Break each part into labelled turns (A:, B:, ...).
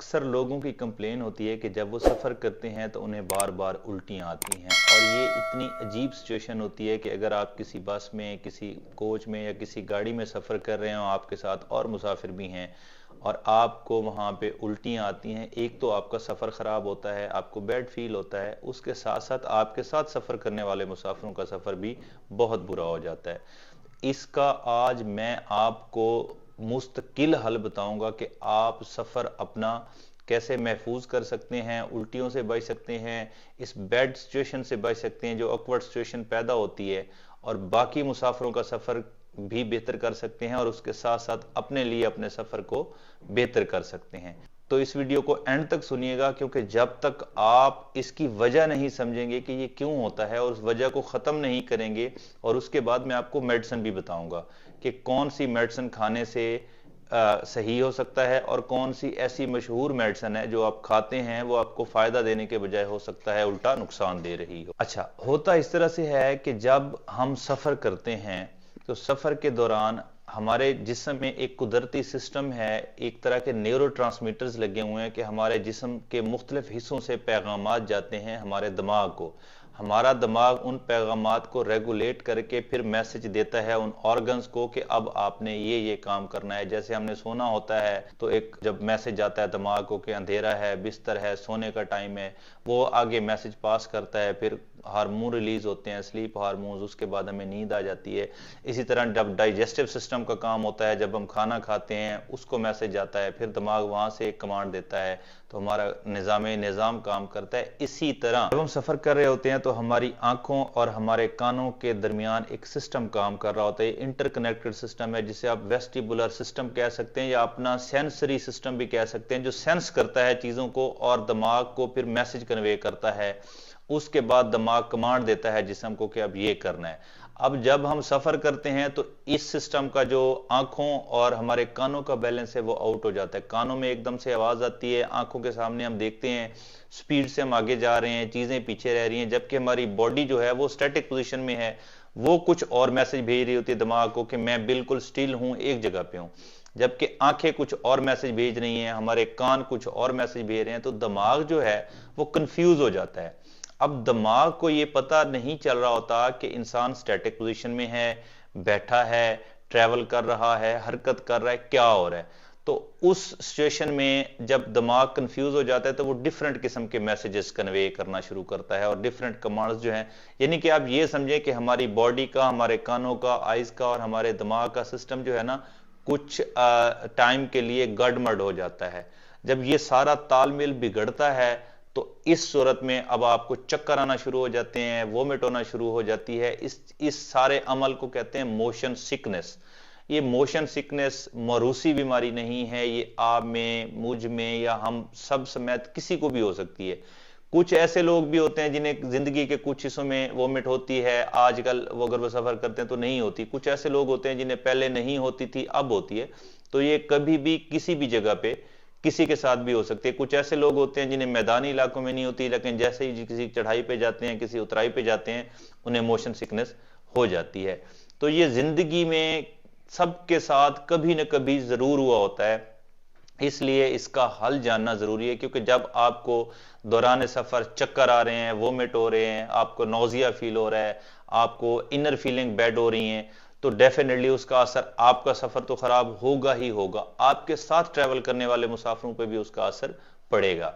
A: अक्सर लोगों की कंप्लेन होती है कि जब वो सफ़र करते हैं तो उन्हें बार बार उल्टियाँ आती हैं और ये इतनी अजीब सिचुएशन होती है कि अगर आप किसी बस में, किसी कोच में या किसी गाड़ी में सफ़र कर रहे हो, आपके साथ और मुसाफिर भी हैं और आपको वहाँ पे उल्टियाँ आती हैं, एक तो आपका सफ़र ख़राब होता है, आपको बैड फील होता है, उसके साथ साथ आपके साथ सफ़र करने वाले मुसाफिरों का सफ़र भी बहुत बुरा हो जाता है। इसका आज मैं आपको मुस्तकिल हल बताऊंगा कि आप सफ़र अपना कैसे महफूज कर सकते हैं, उल्टियों से बच सकते हैं, इस बैड सिचुएशन से बच सकते हैं जो ऑकवर्ड सिचुएशन पैदा होती है, और बाकी मुसाफिरों का सफ़र भी बेहतर कर सकते हैं और उसके साथ साथ अपने लिए अपने सफ़र को बेहतर कर सकते हैं। तो इस वीडियो को एंड तक सुनिएगा, क्योंकि जब तक आप इसकी वजह नहीं समझेंगे कि ये क्यों होता है और उस वजह को ख़त्म नहीं करेंगे, और उसके बाद मैं आपको मेडिसिन भी बताऊंगा कि कौन सी मेडिसिन खाने से सही हो सकता है और कौन सी ऐसी मशहूर मेडिसिन है जो आप खाते हैं वो आपको फ़ायदा देने के बजाय हो सकता है उल्टा नुकसान दे रही हो। अच्छा, होता इस तरह से है कि जब हम सफ़र करते हैं तो सफ़र के दौरान हमारे जिस्म में एक कुदरती सिस्टम है, एक तरह के न्यूरोट्रांसमीटर्स लगे हुए हैं कि हमारे जिस्म के मुख्तलिफ हिस्सों से पैगामात जाते हैं हमारे दिमाग को। हमारा दिमाग उन पैगामात को रेगुलेट करके फिर मैसेज देता है उन ऑर्गन्स को कि अब आपने ये काम करना है। जैसे हमने सोना होता है तो एक जब मैसेज आता है दिमाग को कि अंधेरा है, बिस्तर है, सोने का टाइम है, वो आगे मैसेज पास करता है, फिर हार्मोन रिलीज होते हैं, स्लीप हार्मोन्स, उसके बाद हमें नींद आ जाती है। इसी तरह जब डाइजेस्टिव सिस्टम का काम होता है, जब हम खाना खाते हैं उसको मैसेज आता है, फिर दिमाग वहां से एक कमांड देता है तो हमारा निज़ाम काम करता है। इसी तरह जब हम सफ़र कर रहे होते हैं तो हमारी आंखों और हमारे कानों के दरमियान एक सिस्टम काम कर रहा होता है, इंटरकनेक्टेड सिस्टम है, जिसे आप वेस्टिबुलर सिस्टम कह सकते हैं या अपना सेंसरी सिस्टम भी कह सकते हैं, जो सेंस करता है चीज़ों को और दिमाग को फिर मैसेज कन्वे करता है। उसके बाद दिमाग कमांड देता है जिस्म को कि अब ये करना है। अब जब हम सफ़र करते हैं तो इस सिस्टम का जो आंखों और हमारे कानों का बैलेंस है वो आउट हो जाता है। कानों में एकदम से आवाज़ आती है, आंखों के सामने हम देखते हैं स्पीड से हम आगे जा रहे हैं, चीज़ें पीछे रह रही हैं, जबकि हमारी बॉडी जो है वो स्टैटिक पोजीशन में है, वो कुछ और मैसेज भेज रही होती है दिमाग को कि मैं बिल्कुल स्टिल हूँ, एक जगह पे हूँ। जबकि आंखें कुछ और मैसेज भेज रही हैं, हमारे कान कुछ और मैसेज भेज रहे हैं, तो दिमाग जो है वो कंफ्यूज हो जाता है। अब दिमाग को ये पता नहीं चल रहा होता कि इंसान स्टैटिक पोजीशन में है, बैठा है, ट्रैवल कर रहा है, हरकत कर रहा है, क्या हो रहा है। तो उस सिचुएशन में जब दिमाग कंफ्यूज हो जाता है तो वो डिफरेंट किस्म के मैसेजेस कन्वे करना शुरू करता है और डिफरेंट कमांड्स जो हैं, यानी कि आप ये समझें कि हमारी बॉडी का, हमारे कानों का, आइज का और हमारे दिमाग का सिस्टम जो है ना, कुछ टाइम के लिए गड़बड़ हो जाता है। जब ये सारा तालमेल बिगड़ता है तो इस सूरत में अब आपको चक्कर आना शुरू हो जाते हैं, वोमिट होना शुरू हो जाती है। इस सारे अमल को कहते हैं मोशन सिकनेस। ये मोशन सिकनेस मरूसी बीमारी नहीं है, ये आप में, मुझ में या हम सब समेत किसी को भी हो सकती है। कुछ ऐसे लोग भी होते हैं जिन्हें जिंदगी के कुछ हिस्सों में वोमिट होती है, आजकल वो अगर वो सफर करते हैं तो नहीं होती। कुछ ऐसे लोग होते हैं जिन्हें पहले नहीं होती थी, अब होती है। तो ये कभी भी किसी भी जगह पे किसी के साथ भी हो सकती है। कुछ ऐसे लोग होते हैं जिन्हें मैदानी इलाकों में नहीं होती, लेकिन जैसे ही किसी चढ़ाई पे जाते हैं, किसी उतराई पे जाते हैं, उन्हें मोशन सिकनेस हो जाती है। तो ये जिंदगी में सबके साथ कभी न कभी जरूर हुआ होता है, इसलिए इसका हल जानना जरूरी है। क्योंकि जब आपको दौरान सफर चक्कर आ रहे हैं, वोमिट हो रहे हैं, आपको नौजिया फील हो रहा है, आपको इनर फीलिंग बैड हो रही हैं, तो डेफिनेटली उसका असर आपका सफर तो खराब होगा ही होगा, आपके साथ ट्रैवल करने वाले मुसाफिरों पे भी उसका असर पड़ेगा।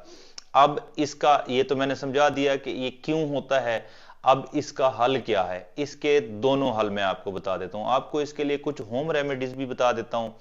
A: अब इसका ये तो मैंने समझा दिया कि ये क्यों होता है। अब इसका हल क्या है, इसके दोनों हल मैं आपको बता देता हूं। आपको इसके लिए कुछ होम रेमेडीज भी बता देता हूं,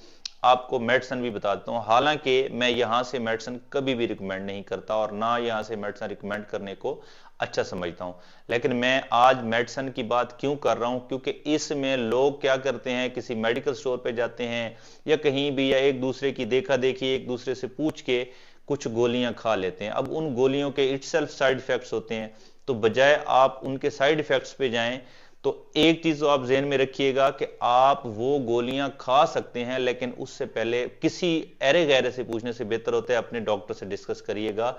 A: आपको मेडिसिन भी बता देता हूं। हालांकि मैं यहां से मेडिसिन कभी भी रिकमेंड नहीं करता और ना यहां से मेडिसिन रिकमेंड करने को अच्छा समझता हूं, लेकिन मैं आज मेडिसिन की बात क्यों कर रहा हूं, क्योंकि इसमें लोग क्या करते हैं, किसी मेडिकल स्टोर पे जाते हैं या कहीं भी, या एक दूसरे की देखा देखी एक दूसरे से पूछ के कुछ गोलियां खा लेते हैं। अब उन गोलियों के इटसेल्फ साइड इफेक्ट्स होते हैं, तो बजाय आप उनके साइड इफेक्ट्स पे जाएं, तो एक चीज तो आप ज़हन में रखिएगा कि आप वो गोलियां खा सकते हैं, लेकिन उससे पहले किसी अरे गहरे से पूछने से बेहतर होता है अपने डॉक्टर से डिस्कस करिएगा।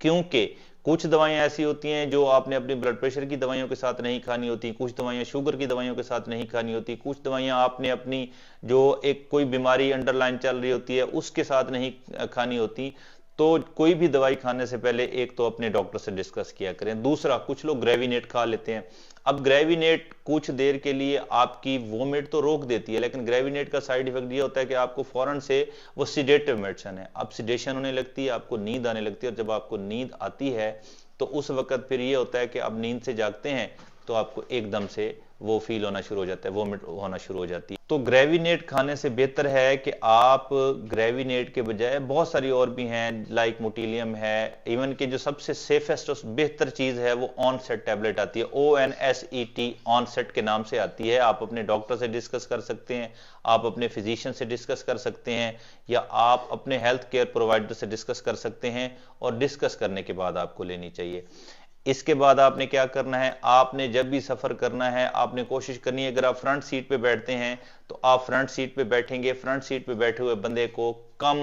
A: क्योंकि कुछ दवाइयां ऐसी होती हैं जो आपने अपनी ब्लड प्रेशर की दवाइयों के साथ नहीं खानी होती, कुछ दवाइयां शुगर की दवाइयों के साथ नहीं खानी होती, कुछ दवाइयां आपने अपनी जो एक कोई बीमारी अंडरलाइन चल रही होती है उसके साथ नहीं खानी होती। तो कोई भी दवाई खाने से पहले एक तो अपने डॉक्टर से डिस्कस किया करें। दूसरा, कुछ लोग ग्रेविनेट खा लेते हैं। अब ग्रेविनेट कुछ देर के लिए आपकी वोमिट तो रोक देती है, लेकिन ग्रेविनेट का साइड इफेक्ट ये होता है कि आपको फौरन से, वो सिडेटिव मेडिसिन है, अब सिडेशन होने लगती है, आपको नींद आने लगती है, और जब आपको नींद आती है तो उस वक्त फिर ये होता है कि अब नींद से जागते हैं तो आपको एकदम से वो फील होना शुरू हो जाता है, वोमिट होना शुरू हो जाती है। तो ग्रेविनेट खाने से बेहतर है कि आप ग्रेविनेट के बजाय बहुत सारी और भी हैं, लाइक मोटिलियम है, इवन कि जो सबसे सेफेस्ट और बेहतर चीज है वो ऑनसेट टैबलेट आती है, ONSET, ऑनसेट के नाम से आती है। आप अपने डॉक्टर से डिस्कस कर सकते हैं, आप अपने फिजिशियन से डिस्कस कर सकते हैं, या आप अपने हेल्थ केयर प्रोवाइडर से डिस्कस कर सकते हैं, और डिस्कस करने के बाद आपको लेनी चाहिए। इसके बाद आपने क्या करना है, आपने जब भी सफर करना है आपने कोशिश करनी है, अगर आप फ्रंट सीट पे बैठते हैं तो आप फ्रंट सीट पे बैठेंगे। फ्रंट सीट पे बैठे हुए बंदे को कम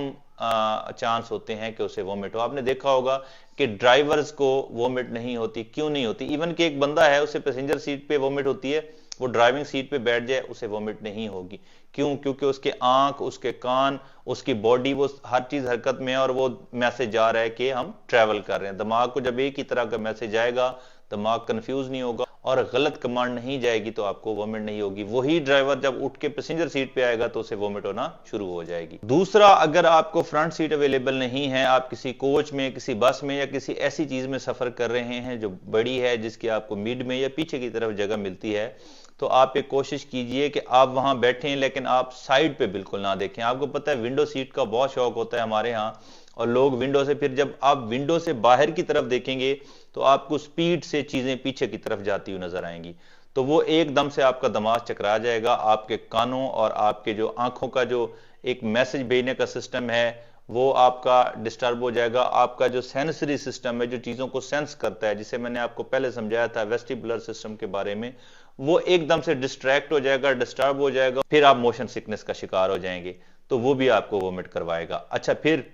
A: चांस होते हैं कि उसे वोमिट हो। आपने देखा होगा कि ड्राइवर्स को वोमिट नहीं होती। क्यों नहीं होती? इवन कि एक बंदा है उसे पैसेंजर सीट पे वोमिट होती है, वो ड्राइविंग सीट पे बैठ जाए उसे वोमिट नहीं होगी। क्यों? क्योंकि उसके आंख, उसके कान, उसकी बॉडी, वो हर चीज हरकत में है, और वो मैसेज जा रहा है कि हम ट्रैवल कर रहे हैं। दिमाग को जब एक ही तरह का मैसेज आएगा, दिमाग कंफ्यूज नहीं होगा और गलत कमांड नहीं जाएगी तो आपको वोमिट नहीं होगी। वही ड्राइवर जब उठ के पैसेंजर सीट पे आएगा तो उसे वोमिट होना शुरू हो जाएगी। दूसरा, अगर आपको फ्रंट सीट अवेलेबल नहीं है, आप किसी कोच में, किसी बस में या किसी ऐसी चीज में सफर कर रहे हैं जो बड़ी है, जिसकी आपको मिड में या पीछे की तरफ जगह मिलती है, तो आप एक कोशिश कीजिए कि आप वहां बैठें, लेकिन आप साइड पे बिल्कुल ना देखें। आपको पता है विंडो सीट का बहुत शौक होता है हमारे यहाँ, और लोग विंडो से, फिर जब आप विंडो से बाहर की तरफ देखेंगे तो आपको स्पीड से चीजें पीछे की तरफ जाती हुई नजर आएंगी, तो वो एकदम से आपका दिमाग चकरा जाएगा। आपके कानों और आपके जो आंखों का जो एक मैसेज भेजने का सिस्टम है वो आपका डिस्टर्ब हो जाएगा। आपका जो सेंसरी सिस्टम है, जो चीजों को सेंस करता है, जिसे मैंने आपको पहले समझाया था वेस्टिबुलर सिस्टम के बारे में, वो एकदम से डिस्ट्रैक्ट हो जाएगा, डिस्टर्ब हो जाएगा, फिर आप मोशन सिकनेस का शिकार हो जाएंगे, तो वो भी आपको वोमिट करवाएगा। अच्छा, फिर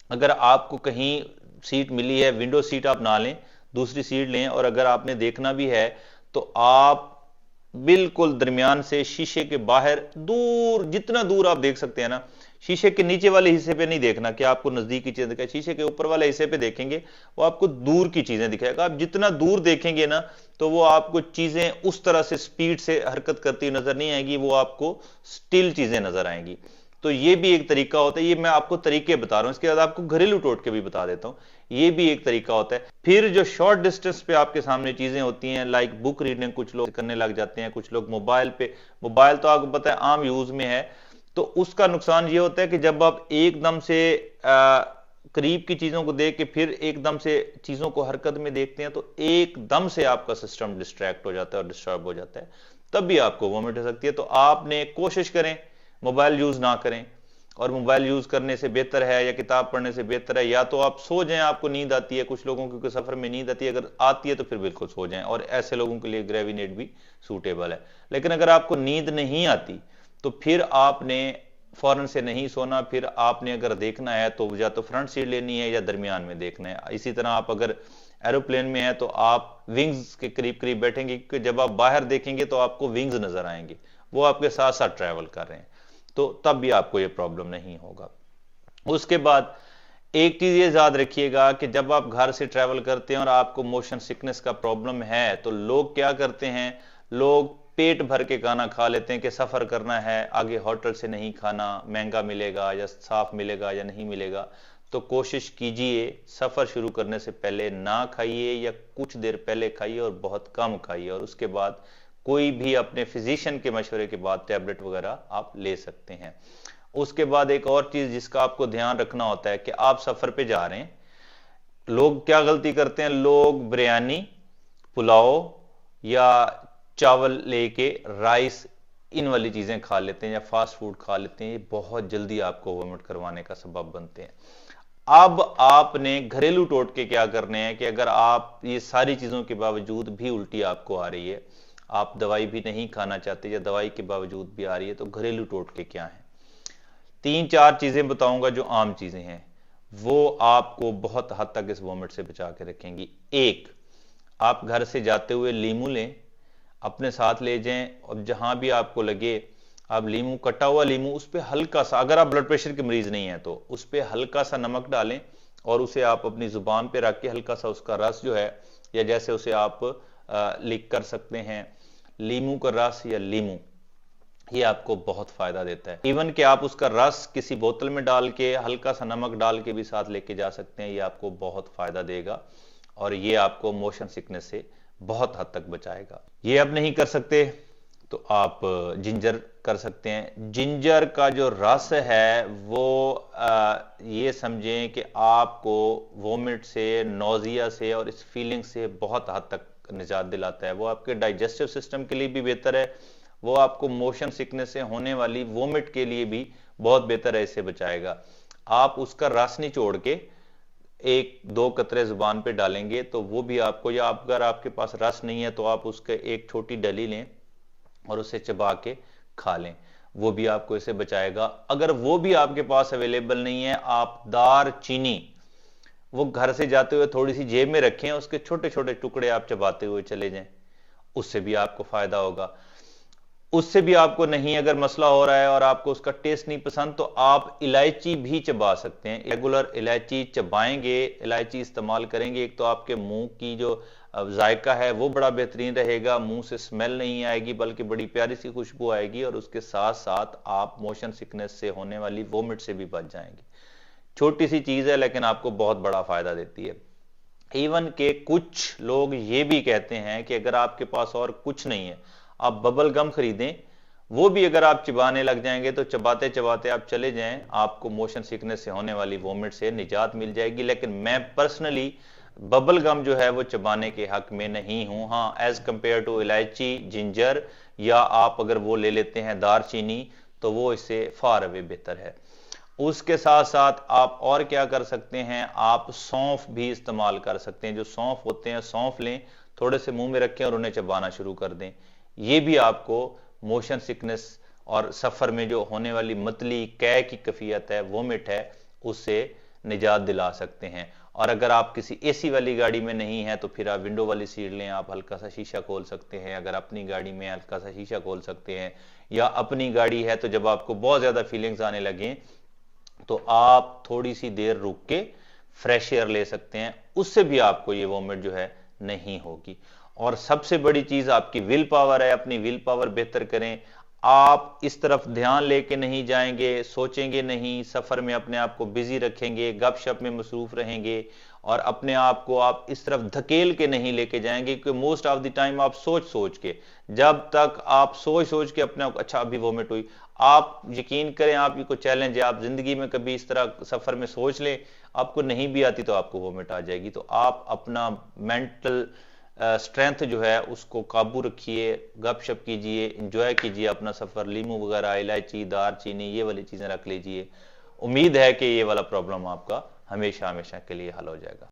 A: अगर आपको कहीं सीट मिली है, विंडो सीट आप ना लें, दूसरी सीट लें, और अगर आपने देखना भी है तो आप बिल्कुल दरमियान से शीशे के बाहर दूर, जितना दूर आप देख सकते हैं ना, शीशे के नीचे वाले हिस्से पे नहीं देखना कि आपको नजदीक की चीजें दिखाए, शीशे के ऊपर वाले हिस्से पे देखेंगे, वो आपको दूर की चीजें दिखाएगा। आप जितना दूर देखेंगे ना, तो वो आपको चीजें उस तरह से स्पीड से हरकत करती नजर नहीं आएगी, वो आपको स्टिल चीजें नजर आएंगी। तो ये भी एक तरीका होता है, ये मैं आपको तरीके बता रहा हूं, इसके बाद आपको घरेलू टोटके भी बता देता हूं, ये भी एक तरीका होता है। फिर जो शॉर्ट डिस्टेंस पे आपके सामने चीजें होती हैं, लाइक बुक रीडिंग कुछ लोग करने लग जाते हैं, कुछ लोग मोबाइल पे, मोबाइल तो आपको पता है आम यूज में है, तो उसका नुकसान ये होता है कि जब आप एकदम से करीब की चीजों को देख के फिर एकदम से चीजों को हरकत में देखते हैं, तो एकदम से आपका सिस्टम डिस्ट्रैक्ट हो जाता है और डिस्टर्ब हो जाता है, तब भी आपको वोमिट हो सकती है। तो आपने कोशिश करें मोबाइल यूज ना करें, और मोबाइल यूज करने से बेहतर है या किताब पढ़ने से बेहतर है या तो आप सो जाएं, आपको नींद आती है, कुछ लोगों को सफर में नींद आती है, अगर आती है तो फिर बिल्कुल सो जाएं, और ऐसे लोगों के लिए ग्रेविनेट भी सूटेबल है। लेकिन अगर आपको नींद नहीं आती तो फिर आपने फौरन से नहीं सोना, फिर आपने अगर देखना है तो या तो फ्रंट सीट लेनी है या दरमियान में देखना है। इसी तरह आप अगर एरोप्लेन में है तो आप विंग्स के करीब करीब बैठेंगे, क्योंकि जब आप बाहर देखेंगे तो आपको विंग्स नजर आएंगे, वो आपके साथ साथ ट्रैवल कर रहे हैं, तो तब भी आपको ये प्रॉब्लम नहीं होगा। उसके बाद एक चीज ये याद रखिएगा कि जब आप घर से ट्रैवल करते हैं और आपको मोशन सिकनेस का प्रॉब्लम है, तो लोग क्या करते हैं, लोग पेट भर के खाना खा लेते हैं कि सफर करना है, आगे होटल से नहीं खाना, महंगा मिलेगा या साफ मिलेगा या नहीं मिलेगा। तो कोशिश कीजिए सफर शुरू करने से पहले ना खाइए, या कुछ देर पहले खाइए और बहुत कम खाइए, और उसके बाद कोई भी अपने फिजिशियन के मशवरे के बाद टैबलेट वगैरह आप ले सकते हैं। उसके बाद एक और चीज जिसका आपको ध्यान रखना होता है कि आप सफर पे जा रहे हैं, लोग क्या गलती करते हैं, लोग बिरयानी, पुलाव या चावल लेके राइस, इन वाली चीजें खा लेते हैं या फास्ट फूड खा लेते हैं, ये बहुत जल्दी आपको वोमिट करवाने का सबब बनते हैं। अब आपने घरेलू टोटके क्या करने हैं कि अगर आप ये सारी चीजों के बावजूद भी उल्टी आपको आ रही है, आप दवाई भी नहीं खाना चाहते या दवाई के बावजूद भी आ रही है, तो घरेलू टोटके क्या हैं? 3-4 चीजें बताऊंगा जो आम चीजें हैं, वो आपको बहुत हद तक इस वोमिट से बचा के रखेंगी। एक, आप घर से जाते हुए लीमू लें, अपने साथ ले जाएं, और जहां भी आपको लगे आप लीमू, कटा हुआ लीमू, उस पर हल्का सा, अगर आप ब्लड प्रेशर के मरीज नहीं है तो उस पर हल्का सा नमक डालें और उसे आप अपनी जुबान पे रख के हल्का सा उसका रस जो है, या जैसे उसे आप लिक कर सकते हैं, लीमू का रस या लीमू, ये आपको बहुत फायदा देता है। इवन कि आप उसका रस किसी बोतल में डाल के हल्का सा नमक डाल के भी साथ लेके जा सकते हैं, ये आपको बहुत फायदा देगा और ये आपको मोशन सिकनेस से बहुत हद तक बचाएगा। ये आप नहीं कर सकते तो आप जिंजर कर सकते हैं। जिंजर का जो रस है वो ये समझें कि आपको वोमिट से, नोजिया से और इस फीलिंग से बहुत हद तक निजात दिलाता है। वो आपके डाइजेस्टिव सिस्टम के लिए भी बेहतर है, वो आपको मोशन सिकनेस से होने वाली वोमिट के लिए भी बहुत बेहतर है, इससे बचाएगा। आप उसका रस निचोड़ के 1-2 कतरे जुबान पे डालेंगे तो वो भी आपको, या अगर आपके पास रस नहीं है तो आप उसके एक छोटी डली लें और उसे चबा के खा लें, वो भी आपको इससे बचाएगा। अगर वो भी आपके पास अवेलेबल नहीं है, आप दार चीनी वो घर से जाते हुए थोड़ी सी जेब में रखें, उसके छोटे छोटे टुकड़े आप चबाते हुए चले जाएं, उससे भी आपको फायदा होगा। उससे भी आपको नहीं अगर मसला हो रहा है और आपको उसका टेस्ट नहीं पसंद, तो आप इलायची भी चबा सकते हैं। रेगुलर इलायची चबाएंगे, इलायची इस्तेमाल करेंगे, एक तो आपके मुंह की जो जायका है वो बड़ा बेहतरीन रहेगा, मुंह से स्मेल नहीं आएगी बल्कि बड़ी प्यारी सी खुशबू आएगी, और उसके साथ साथ आप मोशन सिकनेस से होने वाली वोमिट से भी बच जाएंगे। छोटी सी चीज है लेकिन आपको बहुत बड़ा फायदा देती है। इवन के कुछ लोग ये भी कहते हैं कि अगर आपके पास और कुछ नहीं है, आप बबल गम खरीदें, वो भी अगर आप चबाने लग जाएंगे तो चबाते चबाते आप चले जाएं, आपको मोशन सिकनेस से होने वाली वोमिट से निजात मिल जाएगी। लेकिन मैं पर्सनली बबल गम जो है वो चबाने के हक में नहीं हूं। हाँ, एज कंपेयर टू इलायची, जिंजर, या आप अगर वो ले लेते हैं दारचीनी, तो वो इससे फार अवे बेहतर है। उसके साथ साथ आप और क्या कर सकते हैं, आप सौंफ भी इस्तेमाल कर सकते हैं। जो सौंफ होते हैं, सौंफ लें, थोड़े से मुंह में रखें और उन्हें चबाना शुरू कर दें। ये भी आपको मोशन सिकनेस और सफर में जो होने वाली मतली कै की कैफियत है, वोमिट है, उससे निजात दिला सकते हैं। और अगर आप किसी एसी वाली गाड़ी में नहीं है तो फिर आप विंडो वाली सीट लें, आप हल्का सा शीशा खोल सकते हैं। अगर अपनी गाड़ी में हल्का सा शीशा खोल सकते हैं, या अपनी गाड़ी है तो जब आपको बहुत ज्यादा फीलिंग्स आने लगे तो आप थोड़ी सी देर रुक के फ्रेश एयर ले सकते हैं, उससे भी आपको ये वोमिट जो है नहीं होगी। और सबसे बड़ी चीज आपकी विल पावर है, अपनी विल पावर बेहतर करें। आप इस तरफ ध्यान लेके नहीं जाएंगे, सोचेंगे नहीं, सफर में अपने आप को बिजी रखेंगे, गपशप में मसरूफ रहेंगे और अपने आप को आप इस तरफ धकेल के नहीं लेके जाएंगे, क्योंकि मोस्ट ऑफ द टाइम आप सोच सोच के, जब तक आप सोच सोच के अपने आप, अच्छा अभी वोमिट हुई, आप यकीन करें, आप ये कोई चैलेंज है, आप जिंदगी में कभी इस तरह सफर में सोच लें, आपको नहीं भी आती तो आपको वोमिट आ जाएगी। तो आप अपना मेंटल स्ट्रेंथ जो है उसको काबू रखिए, गपशप कीजिए, इंजॉय कीजिए अपना सफर। लीमू वगैरह, इलायची, दारचीनी, ये वाली चीजें रख लीजिए। उम्मीद है कि ये वाला प्रॉब्लम आपका हमेशा हमेशा के लिए हल हो जाएगा।